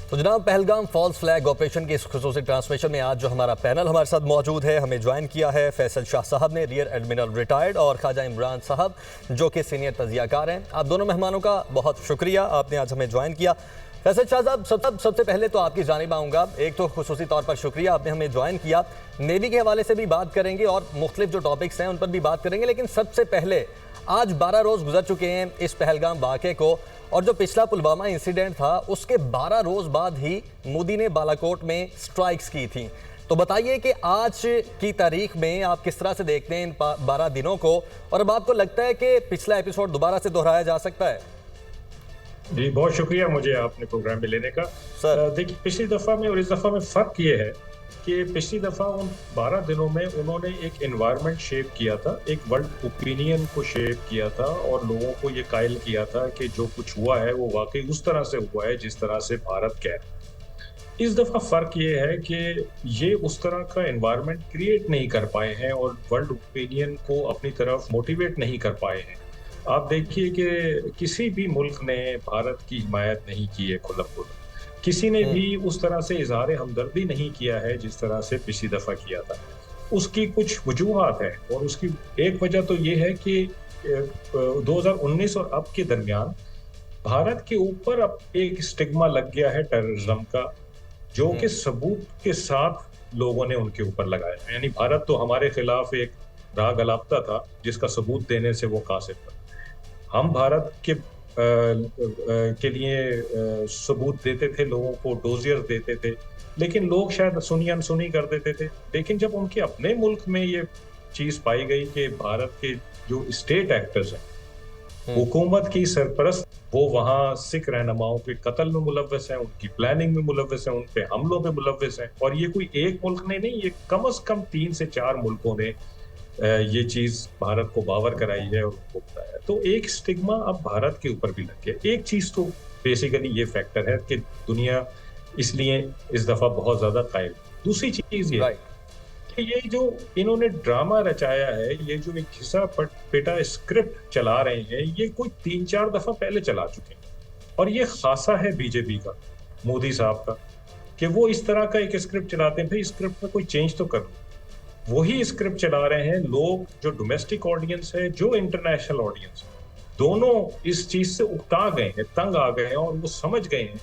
तो जनाब, Pahalgam false flag operation के इस खुसूसी ट्रांसमिशन में आज जो हमारा पैनल हमारे साथ मौजूद है, हमें ज्वाइन किया है फैसल शाह साहब ने, रियर एडमिरल रिटायर्ड, और ख्वाजा इमरान साहब जो कि सीनियर तजियाकार हैं। आप दोनों मेहमानों का बहुत शुक्रिया, आपने आज हमें ज्वाइन किया। फैसल शाह साहब, सबसे पहले तो आपकी जानिब आऊँगा। एक तो खुसूसी तौर पर शुक्रिया, आपने हमें ज्वाइन किया। नेवी के हवाले से भी बात करेंगे और मुख्तलिफ जो टॉपिक्स हैं उन पर भी बात करेंगे, लेकिन सबसे पहले आज 12 रोज़ गुजर चुके हैं इस पहलगाम वाक़े को, और जो पिछला पुलवामा इंसिडेंट था उसके 12 रोज़ बाद ही मोदी ने बालाकोट में स्ट्राइक्स की थी। तो बताइए कि आज की तारीख में आप किस तरह से देखते हैं इन 12 दिनों को, और अब आपको लगता है कि पिछला एपिसोड दोबारा से दोहराया जा सकता है? जी, बहुत शुक्रिया मुझे आपने प्रोग्राम में लेने का। सर देखिए, पिछली दफ़ा में और इस दफ़ा में फ़र्क ये है कि पिछली दफ़ा उन 12 दिनों में उन्होंने एक एनवायरनमेंट शेप किया था, एक वर्ल्ड ओपिनियन को शेप किया था और लोगों को ये कायल किया था कि जो कुछ हुआ है वो वाकई उस तरह से हुआ है जिस तरह से भारत कह रहा है। इस दफ़ा फ़र्क ये है कि ये उस तरह का एनवायरनमेंट क्रिएट नहीं कर पाए हैं और वर्ल्ड ओपिनियन को अपनी तरफ मोटिवेट नहीं कर पाए हैं। आप देखिए कि किसी भी मुल्क ने भारत की हिमायत नहीं की है खुल्लम खुल्ला, किसी ने भी उस तरह से इजहार हमदर्दी नहीं किया है जिस तरह से पिछली दफ़ा किया था। उसकी कुछ वजूहात हैं और उसकी एक वजह तो ये है कि 2019 और अब के दरमियान भारत के ऊपर अब एक स्टिग्मा लग गया है टेररिज्म का, जो कि सबूत के साथ लोगों ने उनके ऊपर लगाया। यानी भारत तो हमारे खिलाफ एक राग अलापता था जिसका सबूत देने से वो कासिर था। हम भारत के लिए सबूत देते थे, लोगों को डोजियर देते थे, लेकिन लोग शायद सुनी अनसुनी कर देते थे। लेकिन जब उनके अपने मुल्क में ये चीज़ पाई गई कि भारत के जो स्टेट एक्टर्स हैं, हुकूमत की सरपरस्त, वो वहाँ सिख रहनुमाओं के कत्ल में मुलव्वस हैं, उनकी प्लानिंग में मुलव्वस हैं, उन पे हमलों में मुलव्वस हैं, और ये कोई एक मुल्क ने नहीं, ये कम से कम 3 से 4 मुल्कों ने ये चीज़ भारत को बावर कराई है और उनको बताया। तो एक स्टिग्मा अब भारत के ऊपर भी लग गया। एक चीज़ तो बेसिकली ये फैक्टर है कि दुनिया इसलिए इस दफ़ा बहुत ज़्यादा कायल। दूसरी चीज़ ये कि ये जो इन्होंने ड्रामा रचाया है, ये जो एक घिसा पिटा स्क्रिप्ट चला रहे हैं, ये कोई 3-4 दफ़ा पहले चला चुके हैं, और ये खासा है बीजेपी का, मोदी साहब का, कि वो इस तरह का एक स्क्रिप्ट चलाते हैं। भाई स्क्रिप्ट में कोई चेंज तो कर लो। वही स्क्रिप्ट चला रहे हैं लोग, जो डोमेस्टिक ऑडियंस है, जो इंटरनेशनल ऑडियंस है, दोनों इस चीज से उकता गए हैं, तंग आ गए हैं, और वो समझ गए हैं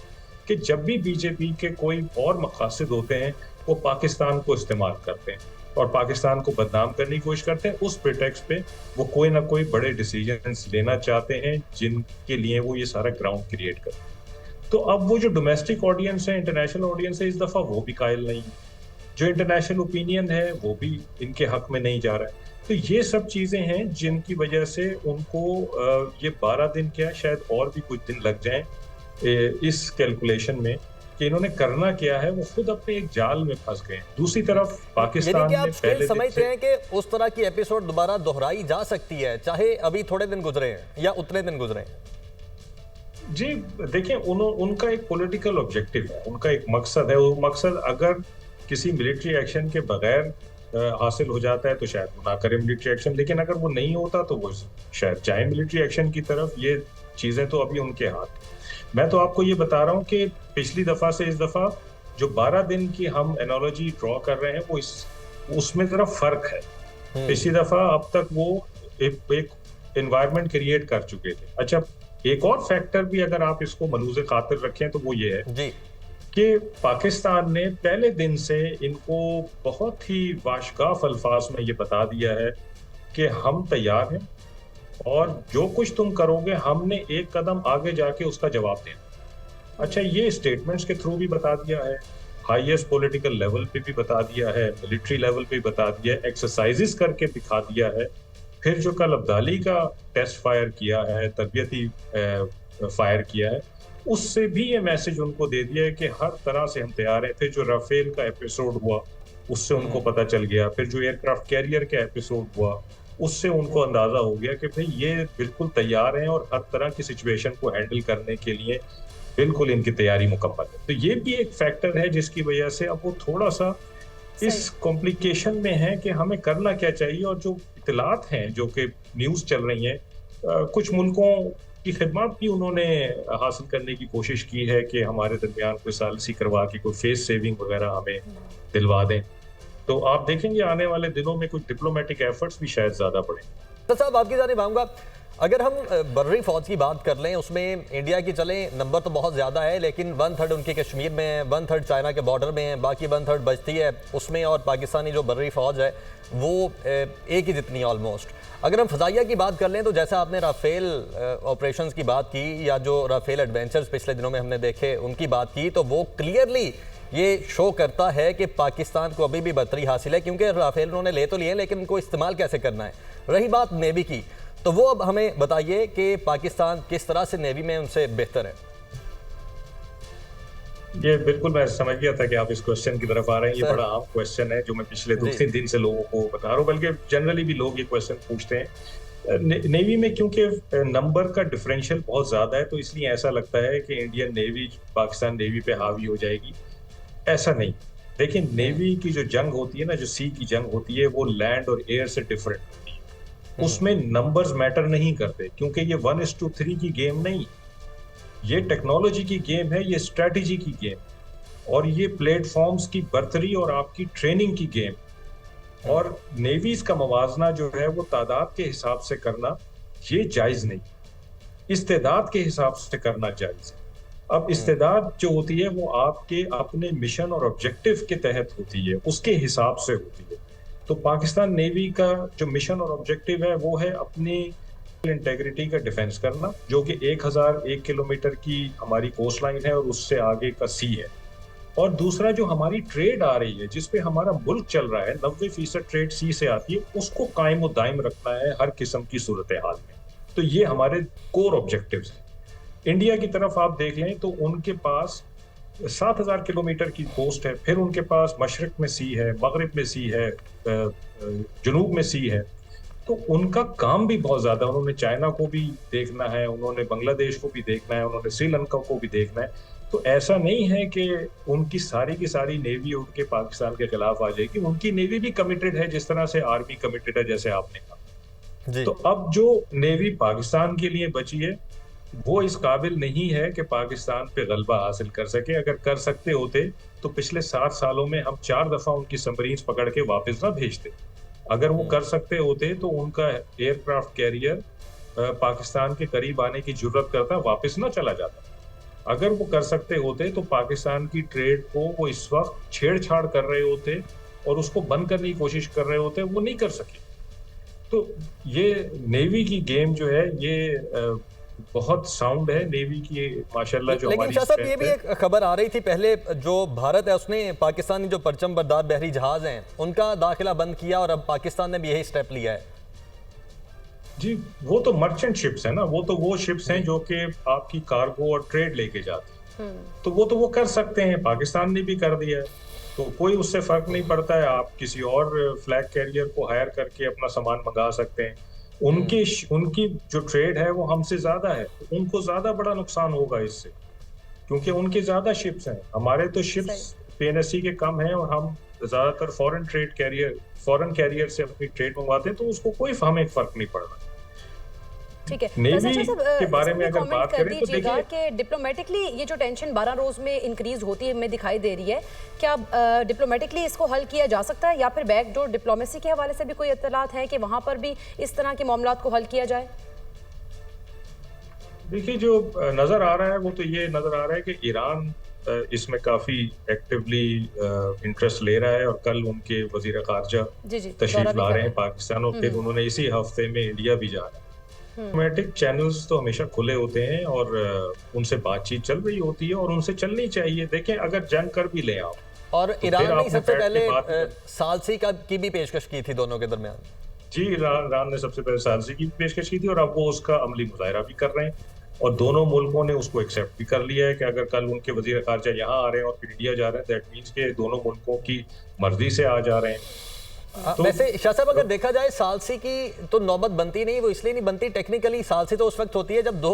कि जब भी बीजेपी के कोई और मकासद होते हैं वो पाकिस्तान को इस्तेमाल करते हैं और पाकिस्तान को बदनाम करने की कोशिश करते हैं। उस प्रिटेक्स्ट पे वो कोई ना कोई बड़े डिसीजंस लेना चाहते हैं जिनके लिए वो ये सारा ग्राउंड क्रिएट करते हैं। तो अब वो जो डोमेस्टिक ऑडियंस है, इंटरनेशनल ऑडियंस है, इस दफा वो भी कायल नहीं है, जो इंटरनेशनल ओपिनियन है वो भी इनके हक में नहीं जा रहा है। तो ये सब चीजें हैं जिनकी वजह से उनको ये 12 दिन क्या, शायद और भी कुछ दिन लग जाएं इस कैलकुलेशन में कि इन्होंने करना क्या है। वो खुद अपने एक जाल में फंस गए। दूसरी तरफ पाकिस्तान ने पहले समझते हैं कि उस तरह की एपिसोड दोबारा दोहराई जा सकती है, चाहे अभी थोड़े दिन गुजरे हैं या उतने दिन गुजरे हैं? जी देखिए, उनका एक पॉलिटिकल ऑब्जेक्टिव है, उनका एक मकसद है। वो मकसद अगर किसी मिलिट्री एक्शन के बगैर हासिल हो जाता है तो शायद वो ना करे मिलिट्री एक्शन, लेकिन अगर वो नहीं होता तो वो शायद चाहे मिलिट्री एक्शन की तरफ। ये चीजें तो अभी उनके हाथ। मैं तो आपको ये बता रहा हूँ कि पिछली दफा से इस दफा जो 12 दिन की हम एनालॉजी ड्रॉ कर रहे हैं वो उसमें जरा फर्क है। पिछली दफा अब तक वो एक एनवायरनमेंट क्रिएट कर चुके थे। अच्छा, एक और फैक्टर भी अगर आप इसको मलूज़े खातिर रखें तो वो ये है कि पाकिस्तान ने पहले दिन से इनको बहुत ही वाशगाफ अल्फाज में ये बता दिया है कि हम तैयार हैं और जो कुछ तुम करोगे हमने एक कदम आगे जाके उसका जवाब देना। अच्छा, ये स्टेटमेंट्स के थ्रू भी बता दिया है, हाईएस्ट पॉलिटिकल लेवल पे भी बता दिया है, मिलिट्री लेवल पे बता दिया है, एक्सरसाइजेस करके दिखा दिया है। फिर जो कल अब्दाली का टेस्ट फायर किया है, तबीयती फायर किया है, उससे भी ये मैसेज उनको दे दिया है कि हर तरह से हम तैयार हैं। फिर जो राफेल का एपिसोड हुआ उससे उनको पता चल गया, फिर जो एयरक्राफ्ट कैरियर का एपिसोड हुआ उससे उनको अंदाजा हो गया कि भाई ये बिल्कुल तैयार हैं और हर तरह की सिचुएशन को हैंडल करने के लिए बिल्कुल इनकी तैयारी मुकम्मल है। तो ये भी एक फैक्टर है जिसकी वजह से अब वो थोड़ा सा इस कॉम्प्लिकेशन में है कि हमें करना क्या चाहिए। और जो इतलात हैं, जो कि न्यूज़ चल रही हैं, कुछ मुल्कों की खिदमत भी उन्होंने हासिल करने की कोशिश की है कि हमारे दरमियान कोई सॉलिसी करवा के कोई फेस सेविंग वगैरह हमें दिलवा दें। तो आप देखेंगे आने वाले दिनों में कुछ डिप्लोमेटिक एफर्ट्स भी शायद ज़्यादा बढ़ें। तो साहब आपकी जानिब आऊँगा, अगर हम बर्री फौज की बात कर लें, उसमें इंडिया की चले नंबर तो बहुत ज़्यादा है, लेकिन 1/3 उनके कश्मीर में है, 1/3 चाइना के बॉर्डर में है, बाकी 1/3 बचती है उसमें, और पाकिस्तानी जो बर्री फौज है वो एक ही जितनी ऑलमोस्ट। अगर हम फ़ज़ाइया की बात कर लें तो जैसा आपने राफेल ऑपरेशंस की बात की या जो राफेल एडवेंचर्स पिछले दिनों में हमने देखे उनकी बात की, तो वो क्लियरली ये शो करता है कि पाकिस्तान को अभी भी बर्तरी हासिल है, क्योंकि राफेल उन्होंने ले तो लिए लेकिन उनको इस्तेमाल कैसे करना है। रही बात नेवी की, तो वो अब हमें बताइए कि पाकिस्तान किस तरह से नेवी में उनसे बेहतर है। ये बिल्कुल मैं समझ गया था कि आप इस क्वेश्चन की तरफ आ रहे हैं। ये बड़ा आम क्वेश्चन है जो मैं पिछले 2-3 दिन से लोगों को बता रहा हूँ, बल्कि जनरली भी लोग ये क्वेश्चन पूछते हैं। नेवी में क्योंकि नंबर का डिफरेंशियल बहुत ज्यादा है, तो इसलिए ऐसा लगता है कि इंडियन नेवी पाकिस्तान नेवी पे हावी हो जाएगी। ऐसा नहीं। देखिए, नेवी की जो जंग होती है ना, जो सी की जंग होती है, वो लैंड और एयर से डिफरेंट होती है। उसमें नंबर्स मैटर नहीं करते, क्योंकि ये 1:3 की गेम नहीं, ये टेक्नोलॉजी की गेम है, ये स्ट्रेटेजी की गेम, और ये प्लेटफॉर्म्स की बर्तरी और आपकी ट्रेनिंग की गेम। और नेवीज का मवाजना जो है वो तादाद के हिसाब से करना ये जायज नहीं, इस्तेदाद के हिसाब से करना जायज है। अब इस्तेदाद जो होती है वो आपके अपने मिशन और ऑब्जेक्टिव के तहत होती है, उसके हिसाब से होती है। तो पाकिस्तान नेवी का जो मिशन और ऑब्जेक्टिव है वो है अपनी इंटेग्रिटी का डिफेंस करना, जो कि 1001 किलोमीटर की हमारी कोस्ट लाइन है और उससे आगे का सी है। और दूसरा जो हमारी ट्रेड आ रही है, जिसपे हमारा मुल्क चल रहा है, 90% ट्रेड सी से आती है, उसको कायम और दायम रखना है हर किस्म की सूरत हाल में। तो ये हमारे कोर ऑब्जेक्टिव्स हैं। इंडिया की तरफ आप देख लें तो उनके पास 7000 किलोमीटर की कोस्ट है, फिर उनके पास मशरक में सी है, मगरिब में सी है, जनूब में सी है। तो उनका काम भी बहुत ज्यादा, उन्होंने चाइना को भी देखना है, उन्होंने बांग्लादेश को भी देखना है, उन्होंने श्रीलंका को भी देखना है। तो ऐसा नहीं है कि उनकी सारी की सारी नेवी उठ के पाकिस्तान के खिलाफ आ जाएगी। उनकी नेवी भी कमिटेड है, जिस तरह से आर्मी कमिटेड है, जैसे आपने कहा। तो अब जो नेवी पाकिस्तान के लिए बची है वो इस काबिल नहीं है कि पाकिस्तान पे गलबा हासिल कर सके। अगर कर सकते होते तो पिछले 7 सालों में हम 4 दफा उनकी सबमरीन्स पकड़ के वापस ना भेजते। अगर वो कर सकते होते तो उनका एयरक्राफ्ट कैरियर पाकिस्तान के करीब आने की जरूरत करता, वापस ना चला जाता। अगर वो कर सकते होते तो पाकिस्तान की ट्रेड को वो इस वक्त छेड़छाड़ कर रहे होते और उसको बंद करने की कोशिश कर रहे होते, वो नहीं कर सके। तो ये नेवी की गेम जो है ये बहुत साउंड है नेवी की, माशाल्लाह। जो लेकिन शाह साहब, ये भी एक खबर आ रही थी पहले, जो भारत है उसने पाकिस्तानी जो परचम बरदार बहरी जहाज हैं उनका दाखिला बंद किया, और अब पाकिस्तान ने भी यही स्टेप लिया है। जी, वो तो मर्चेंट शिप्स है ना, वो शिप्स हैं जो कि आपकी कार्गो और ट्रेड लेके जाती हैं। तो वो कर सकते हैं, पाकिस्तान ने भी कर दिया है, तो कोई उससे फर्क नहीं पड़ता है। आप किसी और फ्लैग कैरियर को हायर करके अपना सामान मंगा सकते हैं। उनकी जो ट्रेड है वो हमसे ज्यादा है, तो उनको ज्यादा बड़ा नुकसान होगा इससे, क्योंकि उनके ज्यादा शिप्स हैं। हमारे तो शिप्स पीएनएससी के कम हैं और हम ज्यादातर फॉरेन कैरियर से अपनी ट्रेड मंगवाते हैं, तो उसको कोई हमें फर्क नहीं पड़ रहा। ठीक है, नेवी के बारे में अगर बात करें तो देखिए कि डिप्लोमेटिकली ये जो टेंशन 12 रोज में इंक्रीज होती है हमें दिखाई दे रही है, क्या डिप्लोमेटिकली इसको हल किया जा सकता है, या फिर बैकडोर डिप्लोमेसी के हवाले से भी कोई इत्तलात है कि वहां पर भी इस तरह के मामलात को हल किया जाए? देखिए, जो नजर आ रहा है वो तो ये नजर आ रहा है कि ईरान इसमें काफी एक्टिवली इंटरेस्ट ले रहा है, और कल उनके वजीर खारजा तशरीफ ला रहे हैं पाकिस्तान, और फिर उन्होंने इसी हफ्ते में इंडिया भी जा रहे हैं। डिप्लोमेटिक चैनल्स तो हमेशा खुले होते हैं और उनसे बातचीत चल रही होती है और उनसे चलनी चाहिए। देखें, अगर जंग कर भी ले आप, और ईरान ने सबसे पहले सालसी की भी पेशकश की थी दोनों के दरमियान। जी, ईरान ने सबसे पहले सालसी की पेशकश की थी, और अब वो उसका अमली मुजाहरा भी कर रहे हैं, और दोनों मुल्कों ने उसको एक्सेप्ट भी कर लिया है कि अगर कल उनके वजीर खारजा यहाँ आ रहे हैं और फिर इंडिया जा रहे हैं, दैट मीन्स के दोनों मुल्कों की मर्जी से आ जा रहे हैं। तो वैसे शाह साहब, अगर देखा जाए सालसी की तो नौबत बनती नहीं, वो इसलिए नहीं बनती, टेक्निकली सालसी तो उस वक्त होती है जब दो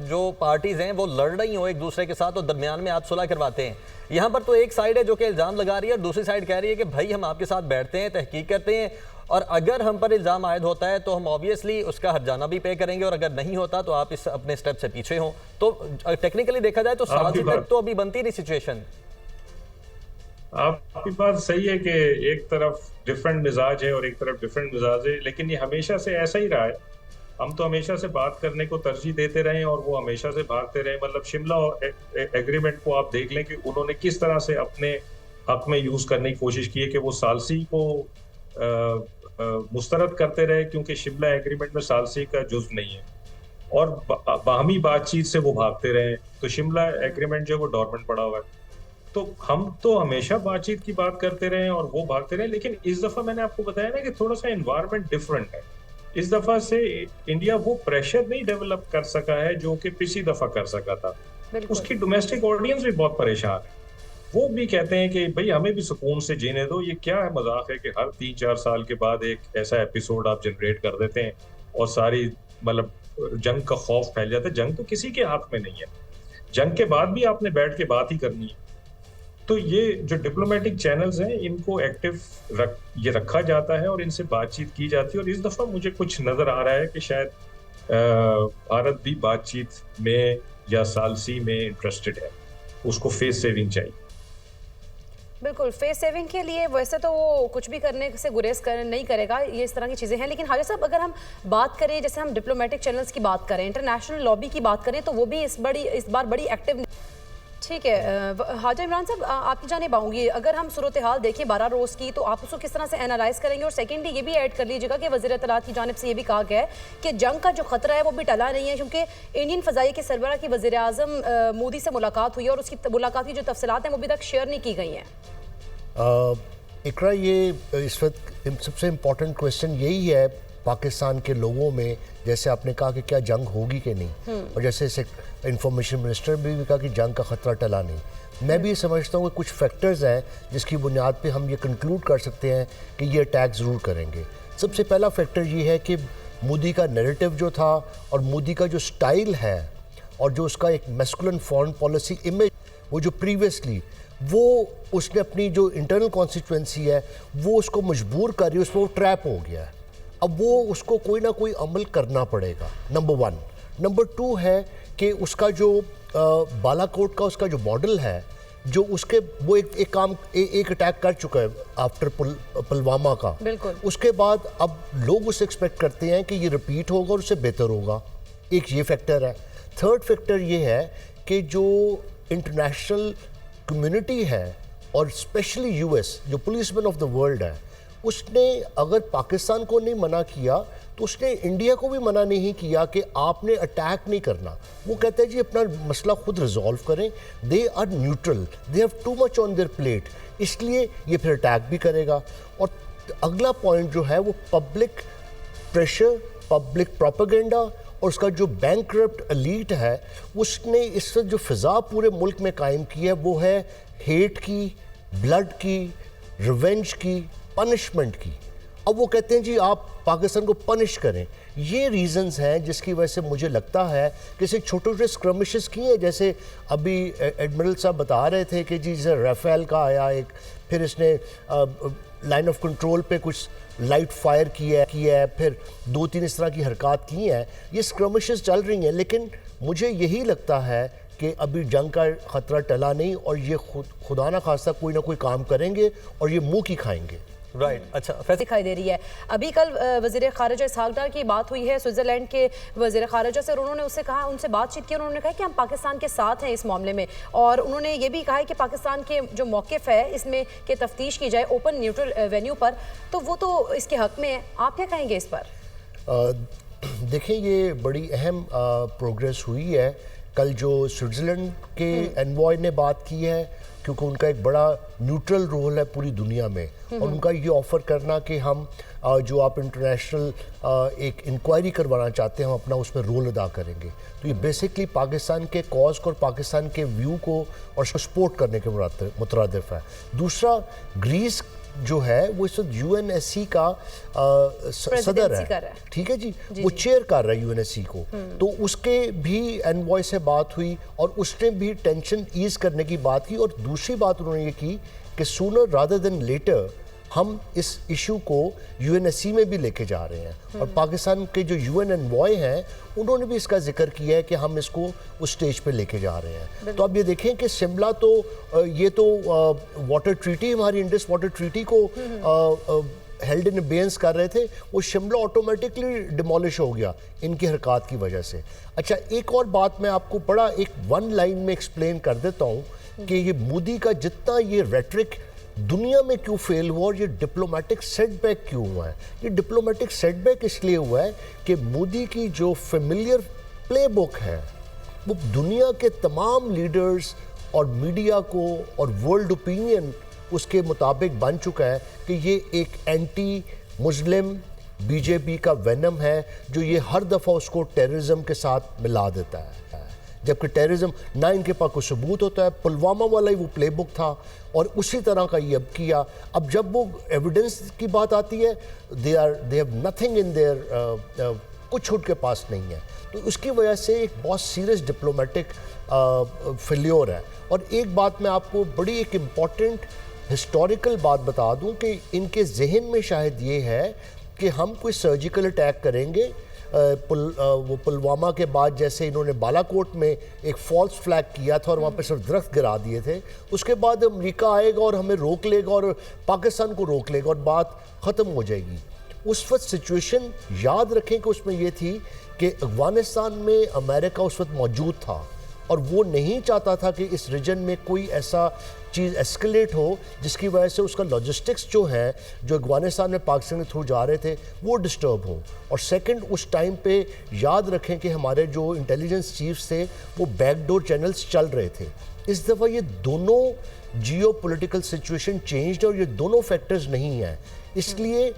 जो पार्टीज हैं वो लड़ रही हो एक दूसरे के साथ और दरमियान में आप सुलह करवाते हैं। यहाँ पर तो एक साइड है जो कि इल्ज़ाम लगा रही है और दूसरी साइड कह रही है कि भाई हम आपके साथ बैठते हैं, तहकीक करते हैं, और अगर हम पर इल्ज़ाम आयद होता है तो हम ऑब्वियसली उसका हर्जाना भी पे करेंगे, और अगर नहीं होता तो आप इस अपने स्टेप से पीछे हो। तो टेक्निकली देखा जाए तो साल तक तो अभी बनती नहीं सिचुएशन। आपकी बात सही है कि एक तरफ डिफरेंट मिजाज है और एक तरफ डिफरेंट मिजाज है, लेकिन ये हमेशा से ऐसा ही रहा है। हम तो हमेशा से बात करने को तरजीह देते रहे और वो हमेशा से भागते रहे। मतलब शिमला एग्रीमेंट को आप देख लें कि उन्होंने किस तरह से अपने हक में यूज करने की कोशिश की है कि वो सालसी को मुस्तरद करते रहे, क्योंकि शिमला एग्रीमेंट में सालसी का जुज़ नहीं है, और बाहमी बातचीत से वो भागते रहे। तो शिमला एग्रीमेंट जो है वो डॉर्मेंट पड़ा हुआ है। तो हम तो हमेशा बातचीत की बात करते रहे और वो भागते रहे, लेकिन इस दफा मैंने आपको बताया ना कि थोड़ा सा एनवायरनमेंट डिफरेंट है। इस दफा से इंडिया वो प्रेशर नहीं डेवलप कर सका है जो कि पिछली दफा कर सका था। उसकी डोमेस्टिक ऑडियंस भी बहुत परेशान है। वो भी कहते हैं कि भाई हमें भी सुकून से जीने दो। ये क्या है, मजाक है कि हर 3-4 साल के बाद एक ऐसा एपिसोड आप जनरेट कर देते हैं और सारी मतलब जंग का खौफ फैल जाता है। जंग तो किसी के हाथ में नहीं है, जंग के बाद भी आपने बैठ के बात ही करनी है। तो ये जो डिप्लोमेटिक चैनल्स हैं इनको एक्टिव रखा जाता है और इनसे बातचीत की जाती है। और इस दफा मुझे कुछ नजर आ रहा है कि शायद भारत भी बातचीत में या सालसी में इंटरेस्टेड है, उसको फेस सेविंग चाहिए। बिल्कुल, फेस सेविंग के लिए वैसे तो वो कुछ भी करने से गुरेज नहीं करेगा, ये इस तरह की चीज़ें हैं। लेकिन हाजी साहब, अगर हम बात करें, जैसे हम डिप्लोमेटिक चैनल्स की बात करें, इंटरनेशनल लॉबी की बात करें, तो वो भी इस बार बड़ी एक्टिव। ठीक है हाजी इमरान साहब, आपकी जानिब आऊँगी। अगर हम सूरत हाल देखें 12 रोज़ की, तो आप उसको किस तरह से एनालाइज करेंगे? और सेकेंडली ये भी ऐड कर लीजिएगा कि वज़ीर इत्तलात की जानिब से ये भी कहा गया है कि जंग का जो खतरा है वो भी टला नहीं है, क्योंकि इंडियन फ़ज़ाइया के सरबराह की वज़ीर आज़म मोदी से मुलाकात हुई और उसकी मुलाकात की जो तफसीलात हैं वो अभी तक शेयर नहीं की गई हैं। इकरा, ये इस वक्त सबसे इम्पोर्टेंट क्वेश्चन यही है पाकिस्तान के लोगों में। जैसे आपने कहा कि क्या जंग होगी कि नहीं, और जैसे इंफॉर्मेशन मिनिस्टर भी कहा कि जंग का खतरा टला नहीं। मैं भी समझता हूँ कि कुछ फैक्टर्स हैं जिसकी बुनियाद पे हम ये कंक्लूड कर सकते हैं कि ये अटैक ज़रूर करेंगे। सबसे पहला फैक्टर ये है कि मोदी का नैरेटिव जो था और मोदी का जो स्टाइल है और जो उसका एक मैस्कुलिन फॉरेन पॉलिसी इमेज, वो जो प्रीवियसली वो उसने अपनी जो इंटरनल कॉन्स्टिट्यूएंसी है वो उसको मजबूर कर रही है, उसमें वो ट्रैप हो गया है। अब वो उसको कोई ना कोई अमल करना पड़ेगा, नंबर 1। नंबर 2 है कि उसका जो बालाकोट का उसका जो मॉडल है, जो उसके वो एक अटैक कर चुका है आफ्टर पुलवामा का। बिल्कुल। उसके बाद अब लोग उससे एक्सपेक्ट करते हैं कि ये रिपीट होगा और उससे बेहतर होगा। एक ये फैक्टर है। थर्ड फैक्टर ये है कि जो इंटरनेशनल कम्युनिटी है और स्पेशली यूएस जो पुलिसमैन ऑफ द वर्ल्ड है, उसने अगर पाकिस्तान को नहीं मना किया तो उसने इंडिया को भी मना नहीं किया कि आपने अटैक नहीं करना। वो कहते हैं जी अपना मसला खुद रिजॉल्व करें। They are neutral, they have too much on their plate, इसलिए ये फिर अटैक भी करेगा। और अगला पॉइंट जो है वो पब्लिक प्रेशर, पब्लिक प्रोपेगेंडा और उसका जो बैंकरप्ट एलीट है, उसने इस वक्त जो फिजा पूरे मुल्क में कायम की है वो है हेट की, ब्लड की, रिवेंज की, पनिशमेंट की। अब वो कहते हैं जी आप पाकिस्तान को पनिश करें। ये रीजंस हैं जिसकी वजह से मुझे लगता है कि छोटे छोटे स्क्रमिशेस किए हैं। जैसे अभी एडमिरल साहब बता रहे थे कि जी जैसे राफेल का आया एक, फिर इसने लाइन ऑफ कंट्रोल पे कुछ लाइट फायर किया है, फिर 2-3 इस तरह की हरकत की हैं। ये स्क्रमिशेस चल रही हैं, लेकिन मुझे यही लगता है कि अभी जंग का खतरा टला नहीं और ये खुदा ना खास्ता कोई ना कोई काम करेंगे और ये मुंह की खाएंगे। राइट। अच्छा, दिखाई दे रही है। अभी कल वज़ीर ख़ारिजा इसहाक़ डार की बात हुई है स्विट्ज़रलैंड के वज़ीर ख़ारिजा से, और उन्होंने उससे कहा, उनसे बातचीत की, उन्होंने कहा कि हम पाकिस्तान के साथ हैं इस मामले में। और उन्होंने ये भी कहा है कि पाकिस्तान के जो मौक़िफ़ है इसमें कि तफ्तीश की जाए ओपन न्यूट्रल वेन्यू पर, तो वो तो इसके हक़ में है। आप क्या कहेंगे इस पर? देखें, ये बड़ी अहम प्रोग्रेस हुई है। कल जो स्विट्ज़रलैंड के एनवॉय ने बात की है, क्योंकि उनका एक बड़ा न्यूट्रल रोल है पूरी दुनिया में, और उनका ये ऑफ़र करना कि हम जो आप इंटरनेशनल एक इंक्वायरी करवाना चाहते हैं हम अपना उसमें रोल अदा करेंगे। तो ये बेसिकली पाकिस्तान के कॉज को और पाकिस्तान के व्यू को और सपोर्ट करने के मुतरादिफ है। दूसरा, ग्रीस जो है वो इस वक्त यूएनएससी का सदर है, ठीक है जी, वो चेयर कर रहा है यूएनएससी को। तो उसके भी एनवॉय से बात हुई और उसने भी टेंशन ईज करने की बात की। और दूसरी बात उन्होंने ये की कि सूनर रादर देन लेटर हम इस इशू को यूएनएससी में भी लेके जा रहे हैं और पाकिस्तान के जो यूएन एनवॉय हैं उन्होंने भी इसका जिक्र किया है कि हम इसको उस स्टेज पे लेके जा रहे हैं। तो अब ये देखें कि शिमला तो ये तो वाटर ट्रीटी, हमारी इंडस वाटर ट्रीटी को हेल्ड इन अबेयंस कर रहे थे, वो शिमला ऑटोमेटिकली डिमोलिश हो गया इनकी हरकत की वजह से। अच्छा, एक और बात मैं आपको बड़ा एक वन लाइन में एक्सप्लेन कर देता हूँ कि ये मोदी का जितना ये रेटरिक दुनिया में क्यों फेल हुआ और ये डिप्लोमेटिक सेटबैक क्यों हुआ है। ये डिप्लोमेटिक सेटबैक इसलिए हुआ है कि मोदी की जो फेमिलियर प्लेबुक है वो दुनिया के तमाम लीडर्स और मीडिया को और वर्ल्ड ओपिनियन उसके मुताबिक बन चुका है कि ये एक एंटी मुस्लिम बीजेपी का वेनम है जो ये हर दफ़ा उसको टेररिज्म के साथ मिला देता है, जबकि टेररिज्म ना इनके पास कोई सबूत होता है। पुलवामा वाला ही वो प्लेबुक था और उसी तरह का ये अब किया। अब जब वो एविडेंस की बात आती है they have nothing in their, कुछ उनके पास नहीं है। तो उसकी वजह से एक बहुत सीरियस डिप्लोमेटिक फेल्योर है। और एक बात मैं आपको बड़ी एक इम्पॉर्टेंट हिस्टोरिकल बात बता दूं कि इनके जहन में शायद ये है कि हम कोई सर्जिकल अटैक करेंगे। वो पुलवामा के बाद जैसे इन्होंने बालाकोट में एक फॉल्स फ्लैग किया था और वहाँ पे सिर्फ दरख्त गिरा दिए थे, उसके बाद अमेरिका आएगा और हमें रोक लेगा और पाकिस्तान को रोक लेगा और बात ख़त्म हो जाएगी। उस वक्त सिचुएशन याद रखें कि उसमें ये थी कि अफगानिस्तान में अमेरिका उस वक्त मौजूद था और वो नहीं चाहता था कि इस रीजन में कोई ऐसा चीज़ एस्केलेट हो जिसकी वजह से उसका लॉजिस्टिक्स जो है जो अफगानिस्तान में पाकिस्तान के थ्रू जा रहे थे वो डिस्टर्ब हो। और सेकंड, उस टाइम पे याद रखें कि हमारे जो इंटेलिजेंस चीफ्स थे वो बैकडोर चैनल्स चल रहे थे। इस दफ़ा ये दोनों जियो पोलिटिकल सिचुएशन चेंज्ड और ये दोनों फैक्टर्स नहीं हैं। इसलिए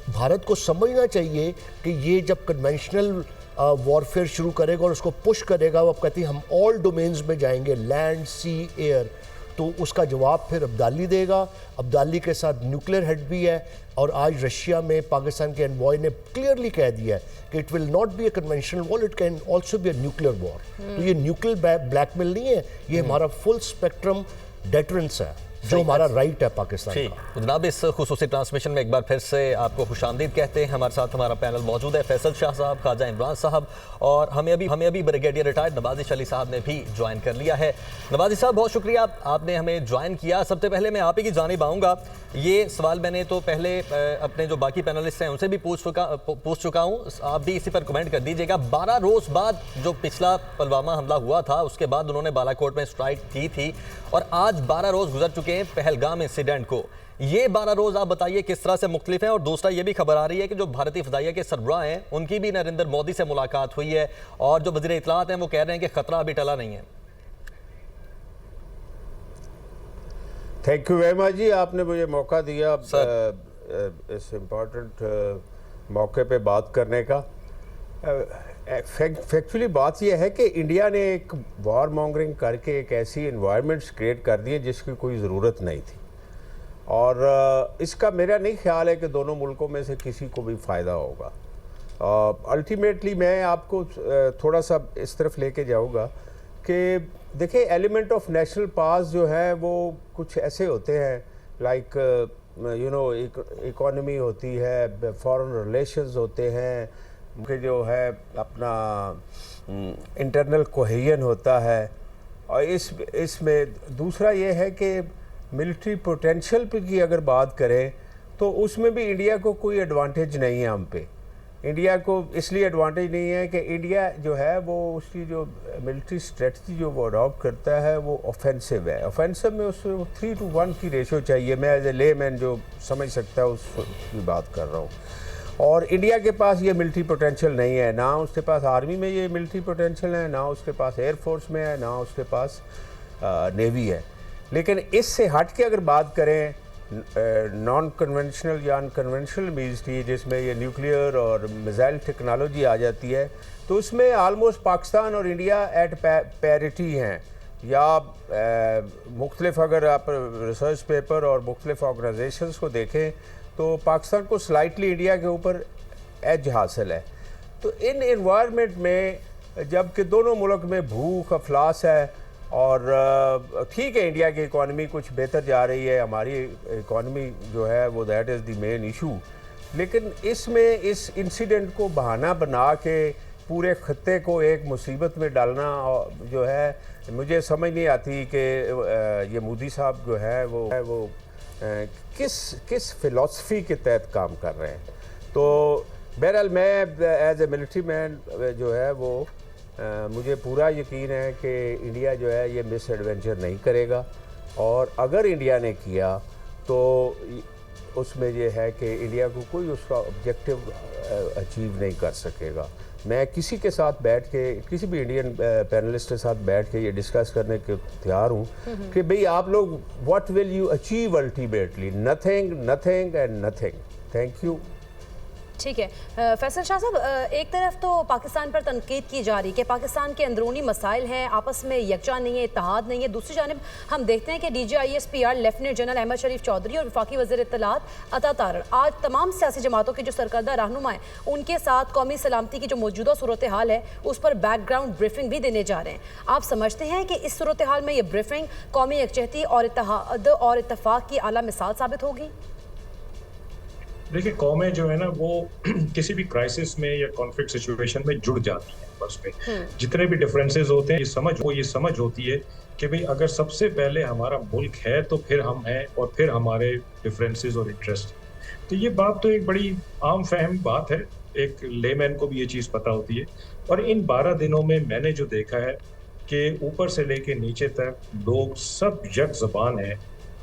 भारत को समझना चाहिए कि ये जब कन्वेंशनल वॉरफेयर शुरू करेगा और उसको पुश करेगा, वो अब कहती है हम ऑल डोमेन्स में जाएंगे, लैंड, सी, एयर, तो उसका जवाब फिर अब्दाली देगा। अब्दाली के साथ न्यूक्लियर हेड भी है और आज रशिया में पाकिस्तान के एनवॉय ने क्लियरली कह दिया है कि it will not be a conventional war, it can also be a nuclear war. तो ये न्यूक्लियर ब्लैकमेल नहीं है, ये हमारा फुल स्पेक्ट्रम डेटरेंस है जो हमारा राइट है पाकिस्तान का। तो जनाब, इस खुसूसी ट्रांसमिशन में एक बार फिर से आपको खुशामदीद कहते हैं। हमारे साथ हमारा पैनल मौजूद है, फैसल शाह साहब, ख्वाजा इमरान साहब और हमें अभी ब्रिगेडियर रिटायर्ड नवाजिश अली साहब ने भी ज्वाइन कर लिया है। नवाजिश साहब, बहुत शुक्रिया आपने हमें ज्वाइन किया। सबसे पहले मैं आप ही की जानिब आऊँगा। ये सवाल मैंने तो पहले अपने जो बाकी पैनलिस्ट हैं उनसे भी पूछ चुका हूँ, आप भी इसी पर कमेंट कर दीजिएगा। 12 रोज़ बाद जो पिछला पुलवामा हमला हुआ था उसके बाद उन्होंने बालाकोट में स्ट्राइक की थी और आज 12 रोज़ गुजर चुके हैं पहलगाम इंसिडेंट को। ये 12 रोज़ आप बताइए किस तरह से मुख्तलिफ हैं। और दूसरा ये भी खबर आ रही है कि जो भारतीय फ़िज़ाइया के सरबराह हैं उनकी भी नरेंद्र मोदी से मुलाकात हुई है और जो वज़ीर इत्तलाआत हैं वो कह रहे हैं कि ख़तरा अभी टला नहीं है। थैंक यू वेरी मच जी, आपने मुझे मौका दिया इस इम्पोर्टेंट मौके पे बात करने का। फैक्चुअली बात यह है कि इंडिया ने एक वॉर मॉन्गरिंग करके एक ऐसी इन्वायरमेंट्स क्रिएट कर दी है जिसकी कोई ज़रूरत नहीं थी और इसका मेरा नहीं ख्याल है कि दोनों मुल्कों में से किसी को भी फ़ायदा होगा। अल्टीमेटली मैं आपको थोड़ा सा इस तरफ लेके जाऊँगा कि देखिए, एलिमेंट ऑफ नेशनल पास जो है वो कुछ ऐसे होते हैं लाइक यू नो इकोनॉमी होती है, फॉरेन रिलेशंस होते हैं, कि जो है अपना इंटरनल कोहेजन होता है और इसमें दूसरा ये है कि मिलिट्री पोटेंशियल की अगर बात करें तो उसमें भी इंडिया को कोई एडवांटेज नहीं है हम पे। इंडिया को इसलिए एडवांटेज नहीं है कि इंडिया जो है वो उसकी जो मिलिट्री स्ट्रेटजी जो वो अडॉप्ट करता है वो ऑफेंसिव है। ऑफेंसिव में उसको 3:1 की रेशो चाहिए। मैं एज ए लेमैन जो समझ सकता है उसकी बात कर रहा हूँ। और इंडिया के पास ये मिलिट्री पोटेंशियल नहीं है, ना उसके पास आर्मी में ये मिलिट्री पोटेंशियल है, ना उसके पास एयरफोर्स में है, ना उसके पास नेवी है। लेकिन इससे हट के अगर बात करें नॉन कन्वेंशनल या अनकन्वेंशनल मीन्स की जिसमें ये न्यूक्लियर और मिसाइल टेक्नोलॉजी आ जाती है, तो उसमें आलमोस्ट पाकिस्तान और इंडिया एट पैरिटी हैं। या मुख्तलिफ अगर आप रिसर्च पेपर और मुख्तलिफ ऑर्गेनाइजेशंस को देखें तो पाकिस्तान को स्लाइटली इंडिया के ऊपर एज हासिल है। तो इन एनवायरनमेंट में जबकि दोनों मुल्क में भूख अफलास है और ठीक है, इंडिया की इकॉनमी कुछ बेहतर जा रही है, हमारी इकॉनमी जो है वो that is the main issue, लेकिन इसमें इस इंसिडेंट को बहाना बना के पूरे खत्ते को एक मुसीबत में डालना जो है, मुझे समझ नहीं आती कि ये मोदी साहब जो है वो किस फ़िलॉसफी के तहत काम कर रहे हैं। तो बहरहाल मैं एज ए मिलिट्री मैन जो है वो मुझे पूरा यकीन है कि इंडिया जो है ये मिस एडवेंचर नहीं करेगा, और अगर इंडिया ने किया तो उसमें ये है कि इंडिया को कोई उसका ऑब्जेक्टिव अचीव नहीं कर सकेगा। मैं किसी के साथ बैठ के, किसी भी इंडियन पैनलिस्ट के साथ बैठ के ये डिस्कस करने के तैयार हूँ कि भाई आप लोग what will you achieve ultimately, nothing, nothing and nothing. Thank you. ठीक है फैसल शाह साहब, एक तरफ तो पाकिस्तान पर तनकीद की जा रही कि पाकिस्तान के अंदरूनी मसाइल हैं, आपस में यकजा नहीं है, इत्तेहाद नहीं है। दूसरी जानिब हम देखते हैं कि DGISPR लेफ्टिनेंट जनरल अहमद शरीफ चौधरी और वफाकी वज़ीर इत्तलात अता तारड़ आज तमाम सियासी जमातों के जो सरकर्दा रहनुमा हैं उनके साथ कौमी सलामती की जो मौजूदा सूरत हाल है उस पर बैकग्राउंड ब्रीफिंग भी देने जा रहे हैं। आप समझते हैं कि इस सूरत हाल में ये ब्रीफिंग कौमी यकजहती और इत्तेहाद और इत्तफाक की आला मिसाल साबित होगी? देखिए, कौमें जो है ना वो किसी भी क्राइसिस में या कॉन्फ्लिक्ट सिचुएशन में जुड़ जाती हैं बस में। जितने भी डिफरेंसेस होते हैं ये समझ होती है कि भाई अगर सबसे पहले हमारा मुल्क है तो फिर हम हैं और फिर हमारे डिफरेंसेस और इंटरेस्ट। तो ये बात तो एक बड़ी आम फहम बात है, एक लेमैन को भी ये चीज़ पता होती है। और इन 12 दिनों में मैंने जो देखा है कि ऊपर से लेके नीचे तक लोग सब यक ज़बान हैं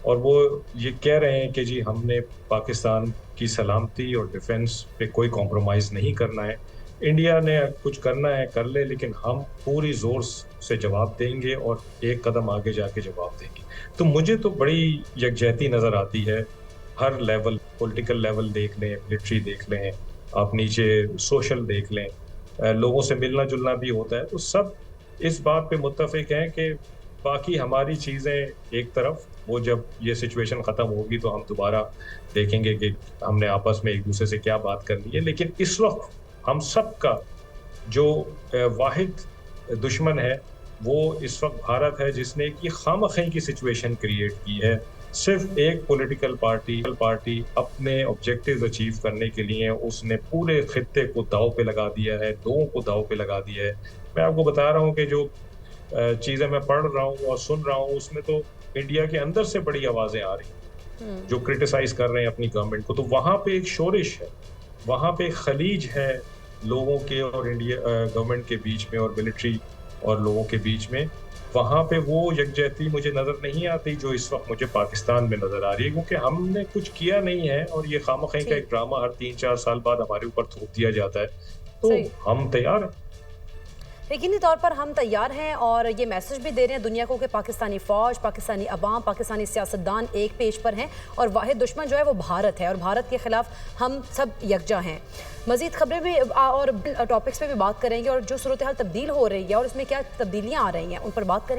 और वो ये कह रहे हैं कि जी हमने पाकिस्तान की सलामती और डिफेंस पे कोई कॉम्प्रोमाइज़ नहीं करना है, इंडिया ने कुछ करना है कर ले, लेकिन हम पूरी ज़ोर से जवाब देंगे और एक कदम आगे जाके जवाब देंगे। तो मुझे तो बड़ी यकजहती नज़र आती है हर लेवल, पॉलिटिकल लेवल देख लें, मिलिट्री देख लें, आप नीचे सोशल देख लें, लोगों से मिलना जुलना भी होता है। तो सब इस बात पे मुत्तफिक हैं कि बाकी हमारी चीज़ें एक तरफ, वो जब ये सिचुएशन ख़त्म होगी तो हम दोबारा देखेंगे कि हमने आपस में एक दूसरे से क्या बात करनी है। लेकिन इस वक्त हम सब का जो वाहिद दुश्मन है वो इस वक्त भारत है, जिसने एक खामख़ी की सिचुएशन क्रिएट की है। सिर्फ एक पॉलिटिकल पार्टी अपने ऑब्जेक्टिव्स अचीव करने के लिए उसने पूरे खित्ते को दाव पे लगा दिया है, लोगों को दाव पे लगा दिया है। मैं आपको बता रहा हूँ कि जो चीज़ें मैं पढ़ रहा हूँ और सुन रहा हूँ उसमें तो इंडिया के अंदर से बड़ी आवाज़ें आ रही हैं जो क्रिटिसाइज कर रहे हैं अपनी गवर्नमेंट को। तो वहाँ पे एक शोरिश है, वहाँ पे एक खलीज है लोगों के और इंडिया गवर्नमेंट के बीच में और मिलिट्री और लोगों के बीच में। वहाँ पे वो यकजहती मुझे नज़र नहीं आती जो इस वक्त मुझे पाकिस्तान में नज़र आ रही है, क्योंकि हमने कुछ किया नहीं है और ये खामख़ी का एक ड्रामा हर 3-4 साल बाद हमारे ऊपर थोप दिया जाता है। तो हम तैयार हैं, यकीनी तौर पर हम तैयार हैं और ये मैसेज भी दे रहे हैं दुनिया को कि पाकिस्तानी फ़ौज, पाकिस्तानी अवाम, पाकिस्तानी सियासतदान एक पेज पर हैं और वाहिद दुश्मन जो है वो भारत है और भारत के ख़िलाफ़ हम सब यकजा हैं। मज़ीद खबरें भी और टॉपिक्स पे भी बात करेंगे और जो सूरत हाल तब्दील हो रही है और इसमें क्या तब्दीलियाँ आ रही हैं उन पर बात करेंगे।